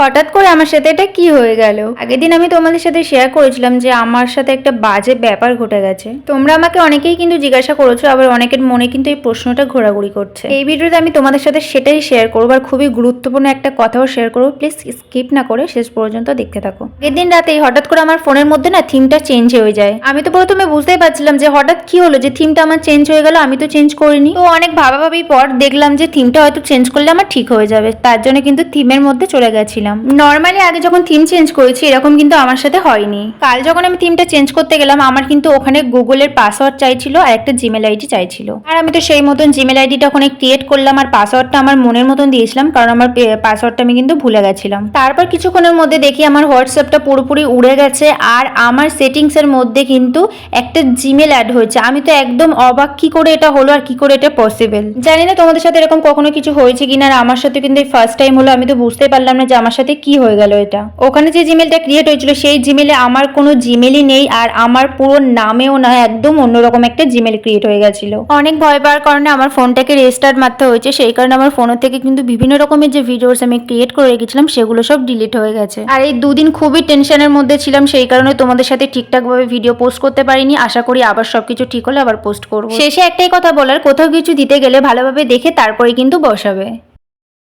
হঠাৎ করে আমার সাথে এটা কি হয়ে গেল? আগের দিন আমি তোমাদের সাথে শেয়ার করেছিলাম যে আমার সাথে একটা বাজে ব্যাপার ঘটে গেছে। তোমরা আমাকে অনেকেই কিন্তু জিজ্ঞাসা করেছো, আবার অনেকের মনে কিন্তু এই প্রশ্নটা ঘোরাঘুরি করছে। এই ভিডিওতে আমি তোমাদের সাথে সেটাই শেয়ার করবো, আর খুবই গুরুত্বপূর্ণ একটা কথাও শেয়ার করবো। প্লিজ স্কিপ না করে শেষ পর্যন্ত দেখতে থাকো। আগের দিন রাতেই হঠাৎ করে আমার ফোনের মধ্যে না থিমটা চেঞ্জ হয়ে যায়। আমি তো প্রথমে বুঝতেই পারছিলাম যে হঠাৎ কি হলো, যে থিমটা আমার চেঞ্জ হয়ে গেল, আমি তো চেঞ্জ করিনি। তো অনেক ভাবাভাবি পর দেখলাম যে থিমটা হয়তো চেঞ্জ করলে আমার ঠিক হয়ে যাবে, তার জন্য কিন্তু থিমের মধ্যে চলে গেছিলাম। নর্মালি আগে যখন থিম চেঞ্জ করেছি এরকম কিন্তু আমার সাথে হয়নি। কাল যখন আমি থিমটা চেঞ্জ করতে গেলাম, আমার কিন্তু ওখানে গুগলের পাসওয়ার্ড চাইছিল আর একটা জিমেল আইডি চাইছিল, আর আমি তো সেই মতন জিমেল আইডিটা ওখানে ক্রিয়েট করলাম, আর পাসওয়ার্ডটা আমার মনের মতন দিয়েছিলাম, কারণ আমার পাসওয়ার্ডটা আমি কিন্তু ভুলে গেছিলাম। তারপর কিছুক্ষণের মধ্যে দেখি আমার হোয়াটসঅ্যাপটা পুরোপুরি উড়ে গেছে, আর আমার সেটিংসের মধ্যে কিন্তু একটা জিমেল অ্যাড হয়েছে। আমি তো একদম অবাক, কি করে এটা হলো আর কি করে এটা পসিবল। জানি না তোমাদের সাথে এরকম কখনো কিছু হয়েছে কিনা, আর আমার সাথে কিন্তু এই ফার্স্ট টাইম হলো। আমি তো বুঝতেই পারলাম না যে আমার সাথে কি হয়ে গেল এটা। ওখানে যে জিমেলটা ক্রিয়েট হয়েছিল সেই জিমেলে আমার কোনো জিমেলই নেই, আর আমার পুরো নামেও না, একদম অন্যরকম একটা জিমেল ক্রিয়েট হয়ে গেছিল। অনেক ভয় পাওয়ার কারণে আমার ফোনটাকে রেস্টার্ট মারতে হয়েছে, সেই কারণে আমার ফোনের থেকে কিন্তু বিভিন্ন রকমের যে ভিডিওস আমি ক্রিয়েট করে রেখেছিলাম সেগুলো সব ডিলিট হয়ে গেছে। আর এই দুদিন খুবই টেনশনের মধ্যে ছিলাম, সেই কারণে তোমাদের সাথে ঠিকঠাকভাবে ভিডিও পোস্ট করতে পারিনি। আশা করি আবার সবকিছু ঠিক হলে আবার পোস্ট করবো। শেষে একটাই কথা বলার, কোথাও কিছু দিতে গেলে ভালোভাবে দেখে তারপরে কিন্তু বসাবে।